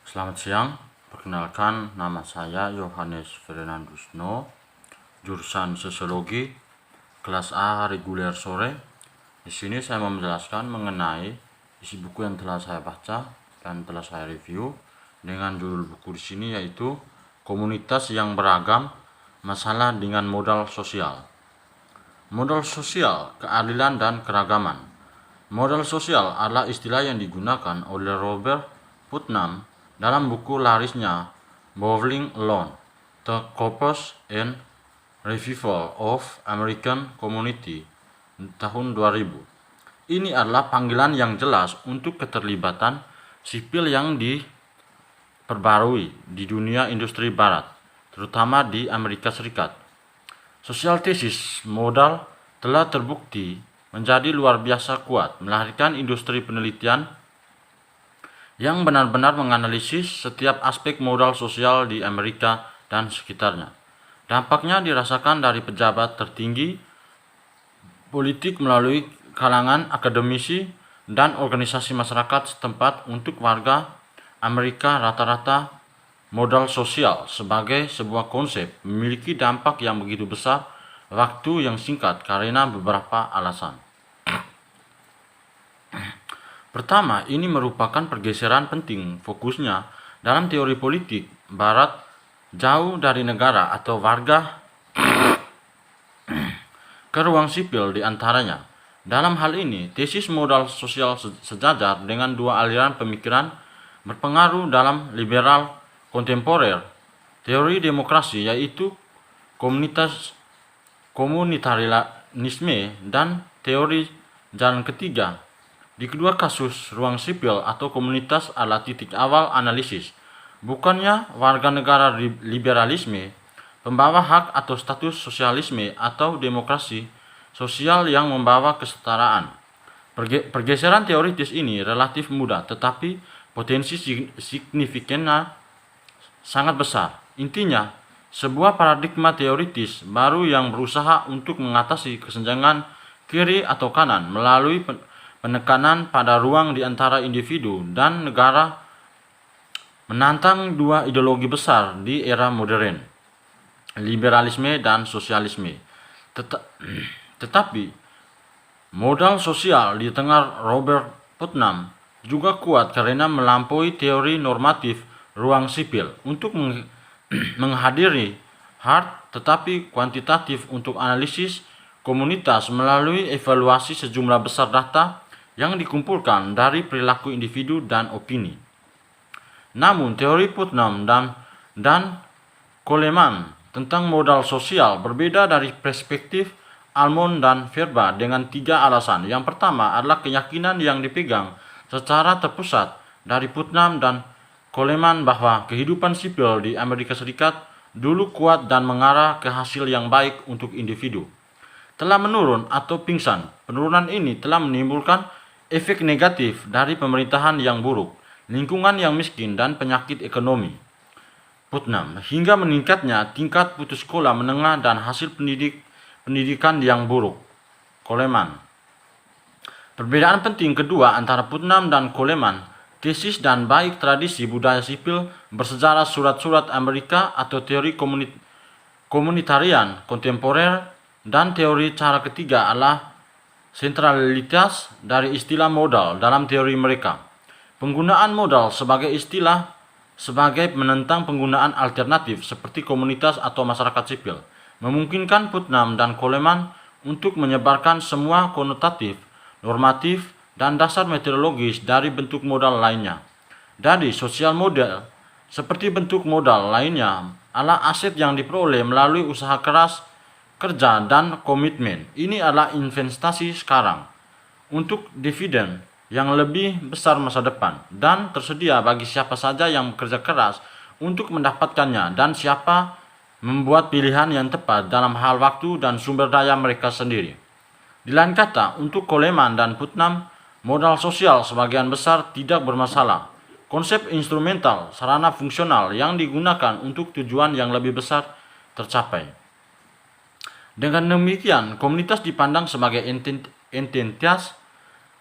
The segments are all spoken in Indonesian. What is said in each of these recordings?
Selamat siang, perkenalkan nama saya Yohanes Fernandusno, jurusan Sosiologi, kelas A reguler sore. Di sini saya mau menjelaskan mengenai isi buku yang telah saya baca dan telah saya review dengan judul buku di sini yaitu Komunitas yang Beragam, Masalah dengan Modal Sosial. Modal sosial, keadilan dan keragaman. Modal sosial adalah istilah yang digunakan oleh Robert Putnam dalam buku larisnya Bowling Alone: The Corpus and Revival of American Community tahun 2000. Ini adalah panggilan yang jelas untuk keterlibatan sipil yang diperbarui di dunia industri barat, terutama di Amerika Serikat. Sosial tesis modal telah terbukti menjadi luar biasa kuat, melahirkan industri penelitian yang benar-benar menganalisis setiap aspek modal sosial di Amerika dan sekitarnya. Dampaknya dirasakan dari pejabat tertinggi politik melalui kalangan akademisi dan organisasi masyarakat setempat. Untuk warga Amerika rata-rata, modal sosial sebagai sebuah konsep memiliki dampak yang begitu besar waktu yang singkat karena beberapa alasan. Pertama, ini merupakan pergeseran penting fokusnya dalam teori politik barat jauh dari negara atau warga ke ruang sipil di antaranya. Dalam hal ini, tesis modal sosial sejajar dengan dua aliran pemikiran berpengaruh dalam liberal kontemporer, teori demokrasi yaitu komunitarisme dan teori jalan ketiga. Di kedua kasus, ruang sipil atau komunitas adalah titik awal analisis, bukannya warga negara liberalisme, pembawa hak atau status sosialisme atau demokrasi sosial yang membawa kesetaraan. Pergeseran teoritis ini relatif mudah, tetapi potensi signifikannya sangat besar. Intinya, sebuah paradigma teoritis baru yang berusaha untuk mengatasi kesenjangan kiri atau kanan melalui penekanan pada ruang di antara individu dan negara, menantang dua ideologi besar di era modern, liberalisme dan sosialisme. Tetapi modal sosial di tengah Robert Putnam juga kuat karena melampaui teori normatif ruang sipil untuk menghadiri hard tetapi kuantitatif untuk analisis komunitas melalui evaluasi sejumlah besar data yang dikumpulkan dari perilaku individu dan opini. Namun teori Putnam dan Coleman tentang modal sosial berbeda dari perspektif Almond dan Verba dengan tiga alasan. Yang pertama adalah keyakinan yang dipegang secara terpusat dari Putnam dan Coleman bahwa kehidupan sipil di Amerika Serikat dulu kuat dan mengarah ke hasil yang baik untuk individu telah menurun atau pingsan. Penurunan ini telah menimbulkan efek negatif dari pemerintahan yang buruk, lingkungan yang miskin, dan penyakit ekonomi. Putnam, hingga meningkatnya tingkat putus sekolah menengah dan hasil pendidikan yang buruk. Coleman. Perbedaan penting kedua antara Putnam dan Coleman, tesis dan baik tradisi budaya sipil bersejarah surat-surat Amerika atau teori komunitarian kontemporer, dan teori cara ketiga adalah sentralitas dari istilah modal dalam teori mereka. Penggunaan modal sebagai istilah sebagai menentang penggunaan alternatif seperti komunitas atau masyarakat sipil memungkinkan Putnam dan Coleman untuk menyebarkan semua konotatif, normatif, dan dasar metodologis dari bentuk modal lainnya. Dari sosial model, seperti bentuk modal lainnya, adalah aset yang diperoleh melalui usaha keras, kerja, dan komitmen. Ini adalah investasi sekarang untuk dividen yang lebih besar masa depan, dan tersedia bagi siapa saja yang bekerja keras untuk mendapatkannya dan siapa membuat pilihan yang tepat dalam hal waktu dan sumber daya mereka sendiri. Di lain kata, untuk Coleman dan Putnam, modal sosial sebagian besar tidak bermasalah. Konsep instrumental, sarana fungsional yang digunakan untuk tujuan yang lebih besar tercapai. Dengan demikian, komunitas dipandang sebagai entitas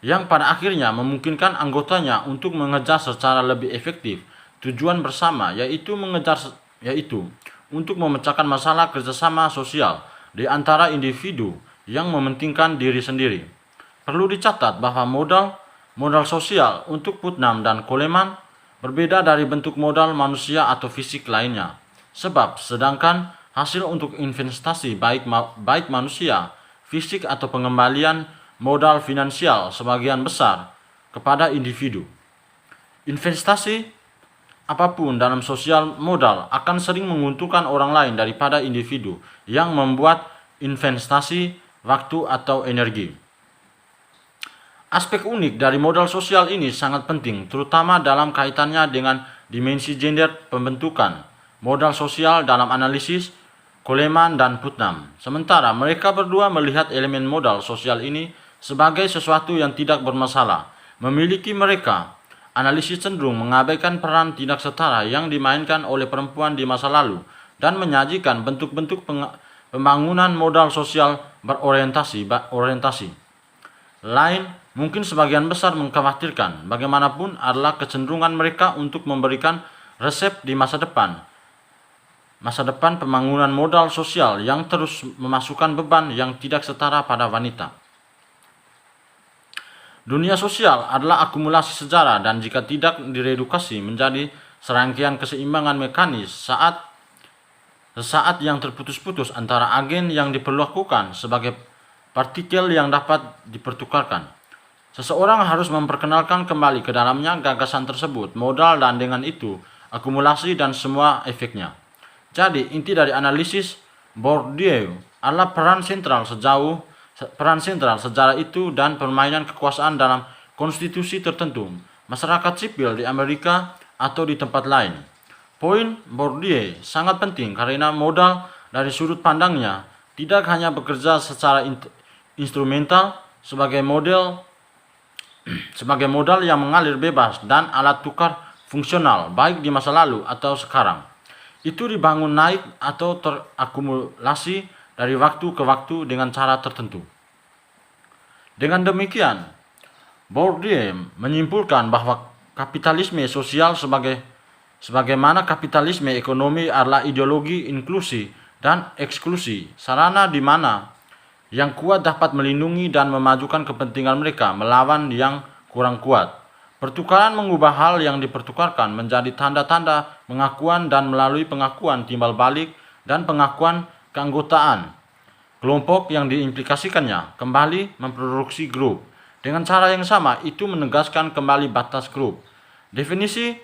yang pada akhirnya memungkinkan anggotanya untuk mengejar secara lebih efektif tujuan bersama, yaitu untuk memecahkan masalah kerjasama sosial di antara individu yang mementingkan diri sendiri. Perlu dicatat bahwa modal sosial untuk Putnam dan Coleman berbeda dari bentuk modal manusia atau fisik lainnya. Sebab sedangkan hasil untuk investasi baik manusia, fisik atau pengembalian modal finansial sebagian besar kepada individu. Investasi apapun dalam sosial modal akan sering menguntungkan orang lain daripada individu yang membuat investasi waktu atau energi. Aspek unik dari modal sosial ini sangat penting, terutama dalam kaitannya dengan dimensi gender pembentukan modal sosial dalam analisis Coleman dan Putnam. Sementara mereka berdua melihat elemen modal sosial ini sebagai sesuatu yang tidak bermasalah. Memiliki mereka, analisis cenderung mengabaikan peran tidak setara yang dimainkan oleh perempuan di masa lalu dan menyajikan bentuk-bentuk pembangunan modal sosial berorientasi lain. Mungkin sebagian besar mengkhawatirkan bagaimanapun adalah kecenderungan mereka untuk memberikan resep di masa depan pembangunan modal sosial yang terus memasukkan beban yang tidak setara pada wanita. Dunia sosial adalah akumulasi sejarah dan jika tidak diredukasi menjadi serangkaian keseimbangan mekanis sesaat yang terputus-putus antara agen yang diperlakukan sebagai partikel yang dapat dipertukarkan. Seseorang harus memperkenalkan kembali ke dalamnya gagasan tersebut, modal dan dengan itu akumulasi dan semua efeknya. Jadi inti dari analisis Bourdieu adalah peran sentral sejarah itu dan permainan kekuasaan dalam konstitusi tertentu, masyarakat sipil di Amerika atau di tempat lain. Poin Bourdieu sangat penting karena modal dari sudut pandangnya tidak hanya bekerja secara instrumental sebagai modal yang mengalir bebas dan alat tukar fungsional baik di masa lalu atau sekarang. Itu dibangun naik atau terakumulasi dari waktu ke waktu dengan cara tertentu. Dengan demikian, Bourdieu menyimpulkan bahwa kapitalisme sosial sebagaimana kapitalisme ekonomi adalah ideologi inklusi dan eksklusi, sarana di mana yang kuat dapat melindungi dan memajukan kepentingan mereka melawan yang kurang kuat. Pertukaran mengubah hal yang dipertukarkan menjadi tanda-tanda pengakuan dan melalui pengakuan timbal balik dan pengakuan keanggotaan kelompok yang diimplikasikannya kembali memproduksi grup. Dengan cara yang sama, itu menegaskan kembali batas grup. Definisi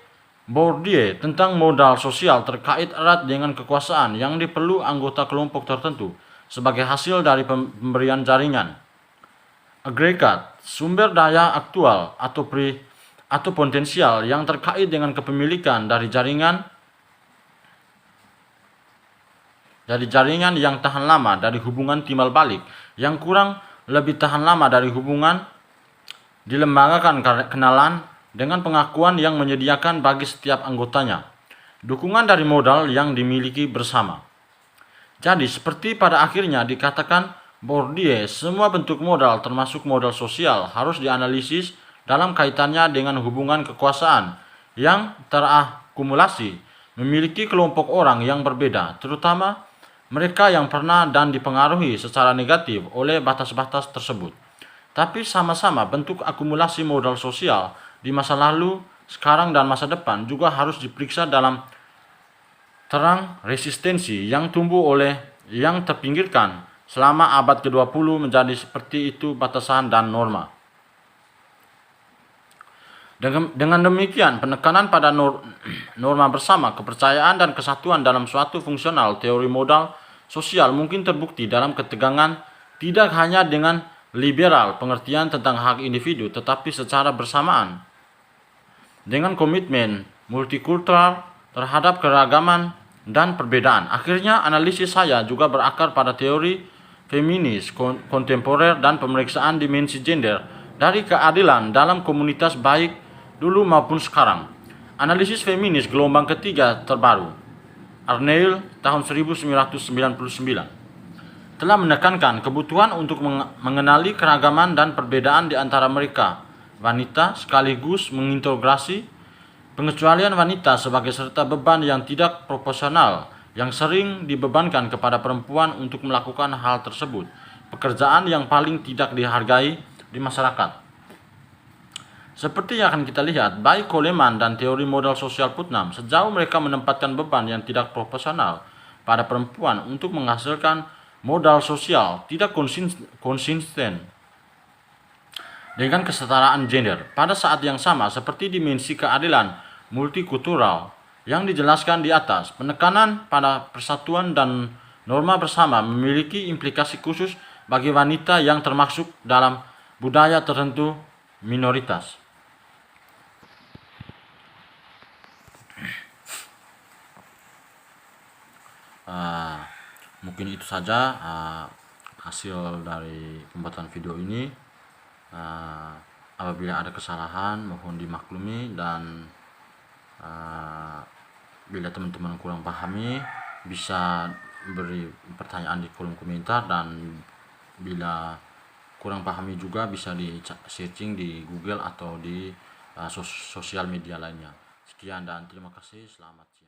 Bourdieu tentang modal sosial terkait erat dengan kekuasaan yang diperlu anggota kelompok tertentu sebagai hasil dari pemberian jaringan agregat, sumber daya aktual atau potensial yang terkait dengan kepemilikan dari jaringan yang tahan lama dari hubungan timbal balik yang kurang lebih tahan lama dari hubungan dilembagakan kenalan dengan pengakuan yang menyediakan bagi setiap anggotanya dukungan dari modal yang dimiliki bersama. Jadi seperti pada akhirnya dikatakan Bourdieu, semua bentuk modal termasuk modal sosial harus dianalisis dalam kaitannya dengan hubungan kekuasaan yang terakumulasi memiliki kelompok orang yang berbeda, terutama mereka yang pernah dan dipengaruhi secara negatif oleh batas-batas tersebut. Tapi sama-sama bentuk akumulasi modal sosial di masa lalu, sekarang dan masa depan juga harus diperiksa dalam terang resistensi yang tumbuh oleh yang terpinggirkan selama abad ke-20 menjadi seperti itu batasan dan norma. Dengan demikian, penekanan pada norma bersama, kepercayaan dan kesatuan dalam suatu fungsional teori modal sosial mungkin terbukti dalam ketegangan tidak hanya dengan liberal pengertian tentang hak individu, tetapi secara bersamaan dengan komitmen multikultural terhadap keragaman dan perbedaan. Akhirnya, analisis saya juga berakar pada teori feminis kontemporer dan pemeriksaan dimensi gender dari keadilan dalam komunitas baik dulu maupun sekarang. Analisis feminis gelombang ketiga terbaru, Arneil tahun 1999, telah menekankan kebutuhan untuk mengenali keragaman dan perbedaan di antara mereka, wanita, sekaligus mengintegrasi Pengecualian wanita sebagai serta beban yang tidak proporsional yang sering dibebankan kepada perempuan untuk melakukan hal tersebut, pekerjaan yang paling tidak dihargai di masyarakat. Seperti yang akan kita lihat, baik Coleman dan teori modal sosial Putnam, sejauh mereka menempatkan beban yang tidak proporsional pada perempuan untuk menghasilkan modal sosial tidak konsisten dengan kesetaraan gender. Pada saat yang sama, seperti dimensi keadilan multikultural yang dijelaskan di atas, penekanan pada persatuan dan norma bersama memiliki implikasi khusus bagi wanita yang termasuk dalam budaya tertentu minoritas. Mungkin itu saja hasil dari pembuatan video ini. Apabila ada kesalahan mohon dimaklumi, dan bila teman-teman kurang pahami bisa beri pertanyaan di kolom komentar, dan bila kurang pahami juga bisa di searching di Google atau di sosial media lainnya. Sekian dan terima kasih, selamat siang.